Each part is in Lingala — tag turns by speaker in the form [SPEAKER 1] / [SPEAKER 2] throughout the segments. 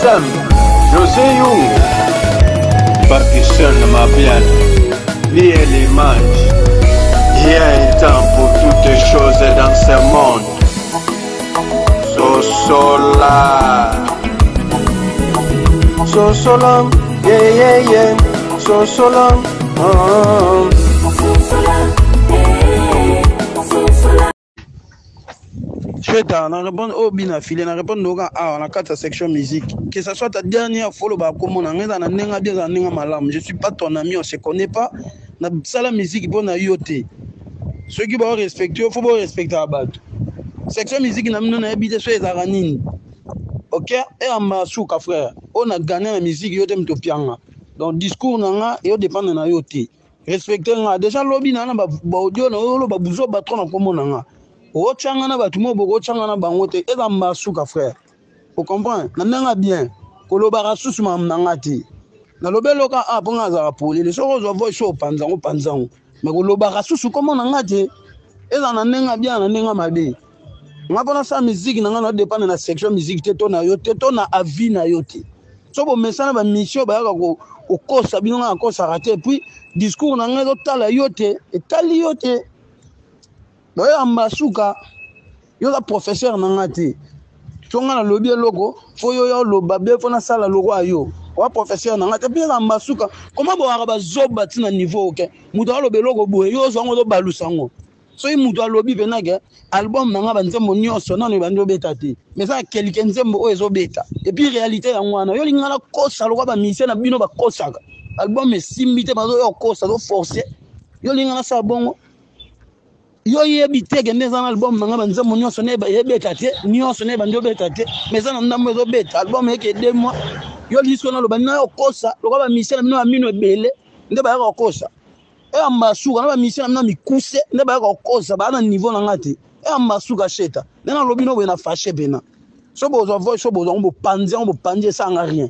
[SPEAKER 1] Sam, José Young, Parkinson, ma bien, lié l'image. Il y a un temps pour toutes les choses dans ce monde. Sosolam, yeah, yeah, yeah. Sosolam,
[SPEAKER 2] Cheta, on répond au bina filé, on répond au gars, on a 4 sections musique. Que ce soit ta dernière fois, on a malam. Je suis pas ton ami, on se connaît pas. On a la musique pour na yote. Ceux qui vont respecter, il faut respecter la batte. Section musique, on a habité sur les aranines. Ok? Et en masouka, frère. On a gagné la musique, yote mtopianga. Donc, discours, on dépend de la yote. Respecter, déjà, lobby, on a audio, on a besoin de battre na ochanga na batumo boko ochanga na bangote eza masuka frère vous comprenez nanga bien kolobara susu mamnangati na lobeloka ponga za poli le soko zo voice au panzango mais kolobara susu comment nangati eza na nanga bien na nanga mabe ngapona sa musique nanga na dépendre na section musique teto na yo teto na avis na yo te so bo mesana ba mission ba yaka ko okosa bino na kosa raté puis discours nanga zo tala yo te etali yo te boya ambasuka yo la professeur nangati tonga na lobby logo fo yo loba be fo na sala logo ayo wa professeur nangati bien ambasuka comment bo araba zoba tina niveau ok muto lobe logo bo yo zo ngo balusango so yi muto lobi benage album nanga ba nzembo nyonso nano bando beta te mais ça quelqu'un nzembo o ezo beta et puis réalité ya ngwana yo lingana kosa logo ba mission na bino ba kosaka album esimbite bazo yo kosa do forcer yo lingana sa bongo yo yebite ke neza album nanga banza monyo sonne ba yebeta te nyo sonne ba ndio beta te mais ça na mwezo beta album yeke 2 mois yo liso na lo bana yo kosa lo ba mission na mino ebele nde ba yo kosa e ambasuka na ba mission na mikuse nde ba yo kosa ba na niveau na ngati e ambasuka sheta na lobi no na fâché bena so bozo voix so bozo on panje ça nga rien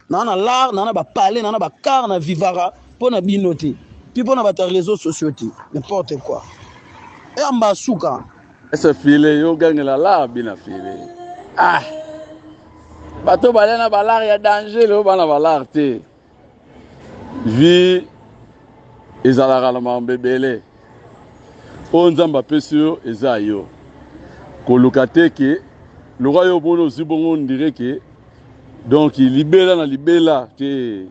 [SPEAKER 2] na l'art na ba parler na ba car na vivara pona binote puis pona ba ta réseaux sociaux n'importe quoi. Et en basuka.
[SPEAKER 3] Ce filet, yo gagne la bina filet. Ah! Bato balena balar ya danger le bana balar te. Vi ezala la mambebele. Onzamba pesio ezayo. Kolukate ke le roi yo bono zibongo ndire ke donc il libéla te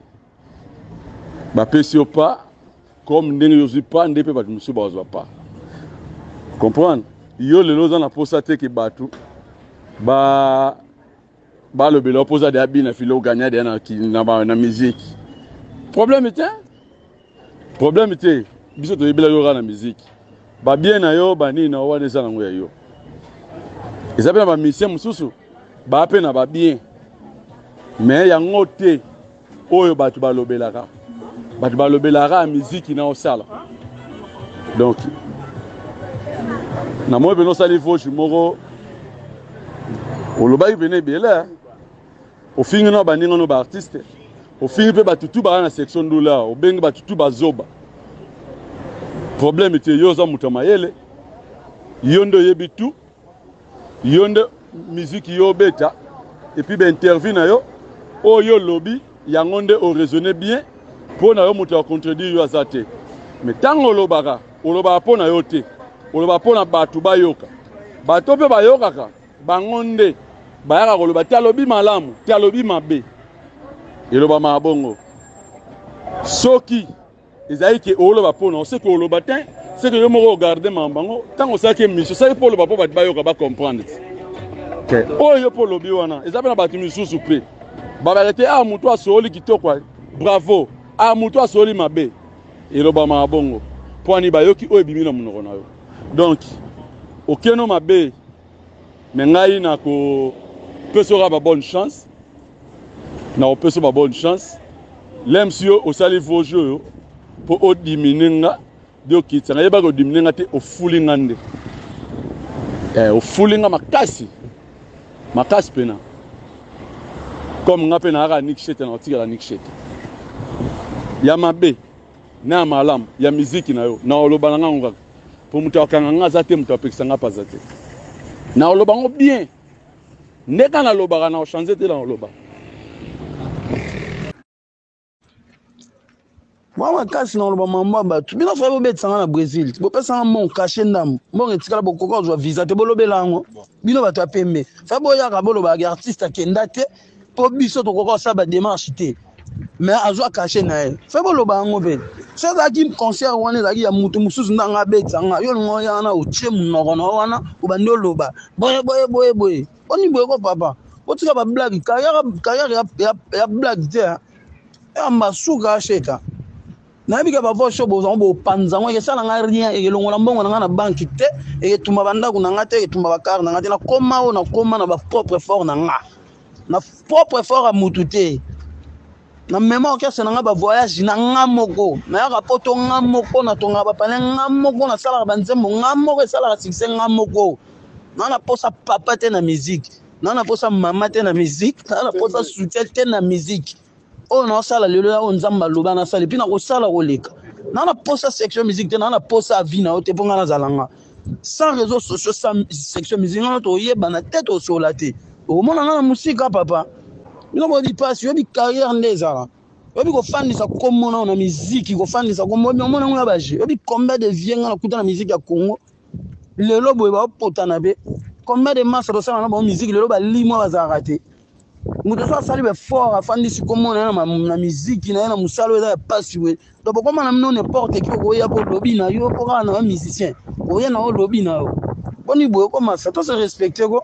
[SPEAKER 3] ba pesio pas comme ndenge yo zipa ndepe ba musu ba pas. Comprendre yo le loza na posate ke batu ba le belo posa de abina filo gagner de na musique problème était biso to yebela yo na musique ba bien na yo ba ni na wa neza na ngoya yo ezabela ba mission mususu ba pe na ba bien mais ya ngote oyo batu ba lobelaka musique na osala donc na moi beno sali fo moko oloba ibene bela o fingi no baninga no ba artiste o fingi pe batutu ba na section dola o bengi batutu ba zoba problème était yo za mutamayele yondo yebitu yondo musique yo beta et puis ben interview na yo o yo lobby yangonde o raisonner bien pour na yo muta contredire yo azate mais tango oloba pona yo te oloba pona batu bayoka bato pe bayoka ka bangonde bayaka koloba te alobi malamu te alobi mabe eloba mabongo soki ezali ke oloba pona on sait que oloba te c'est que yo moko regarder mambango tango saki mission saki po oloba po batu bayoka ba comprendre ke oyo po lobi wana ezabe na batu misusu pe babalete mutu asoli kitoko bravo mutu asoli mabe eloba mabongo poni bayoki oyo bimi na munoko na yo. Donc, aucun homme a bé, mais ngai na ko peut sera ba bonne chance. Na on peut sera bonne chance. L'aime si au sali vos jeux pour au diminuer de qui ça ba ko diminuer te au fooling ande. Au fooling makasi pena. Comme ngapena ara nikshete na otika la nikshete. Ya mabe na malam ya musique na yo na oloba nga ngaka. Pour mutu akanga zate mutu apekisanga pazate na olobango bien ndeka na lobaka na changer te na oloba
[SPEAKER 2] Moi, casse dans le moment, tu bien faire bobet sans Brésil. Tu peux sans mon caché ndam. Mon etikala bokoko zo visa te bolobe lango. Bino ba pembe. Fa boya ka bolo ba artiste kendate po biso to koko sa ba démarche te. Mais azo caché na elle. Fa bolo ba ngo be. Ça za ki concert wana za ki ya mutu mususu ndanga betsa nga. Yo ngo ya na uche munoko na wana ubando loba. Boye. Oni boye ko papa. Otika ba blague carrière ya blague te. Ya masuka sheta. Na bika ba vocho boza mbo panza ngo ke sala nga rien e longola mbongo na banki te e tumba banda kuna ngate e tumba bakar na ngate na koma na ba propre fort na nga na propre fort a mututé na mémoire que c'est na ba voyage na nga moko na ya rapoto nga moko na tonga ba pale nga moko na sala ba nzembo nga moko sala succès nga moko na posa papa te na musique na posa mama te na musique na posa soutien te na musique. Oh non, ça, on zamba loba na sala, puis na ko sala koleka. Na posa section musique, na posa vie na ote ponga na zalanga. Sans réseaux sociaux, sans section musique, na to yeba na tête au solate. Au mona na musique papa. Bino bo di passe, yo bi carrière ndezala. Yo bi ko fandisa komona na musique, ko fandisa komona mona ngula baje. Yo bi combien de viens na kuta na musique ya Congo. Le lobo ba potana be. Combien de masses de ça na ba musique, le lobo limo bazarate. Mutu so sali be fort afandi si komona na musique na musalo eza passe we donc comment na non n'importe qui ko ya po lobby na yo ko na musicien ko ya na lobby na yo boni boye ko masa to se respecter ko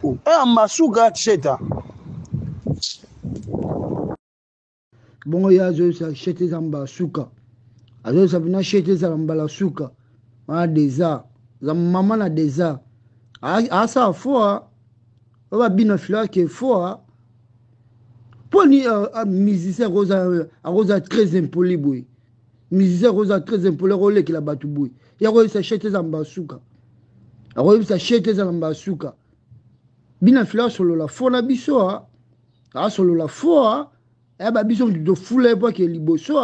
[SPEAKER 2] e masuka cheta
[SPEAKER 4] bongo ya zo sa chete zamba suka azo sa vina chete zamba la suka ma deza za mama na deza a sa fois on va bien faire que fois pour ni musicien rosa très impoli boy musicien rosa très impoli rôle qui la batu boy ya ko sa chete za mbasuka a ko sa chete za mbasuka bien faire solo la fona biso a solo la fois e ba biso de foule pour que liboso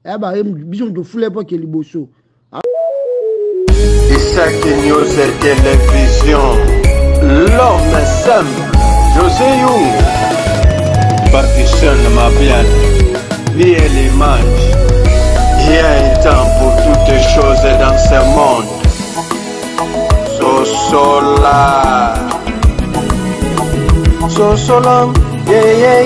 [SPEAKER 4] e ba biso de foule pour que liboso
[SPEAKER 1] Isaac News et Télévision. L'homme simple, José Young, Partition ma bien, vie et l'image. Il y a un temps pour toutes choses dans ce monde. Sosola, yeah,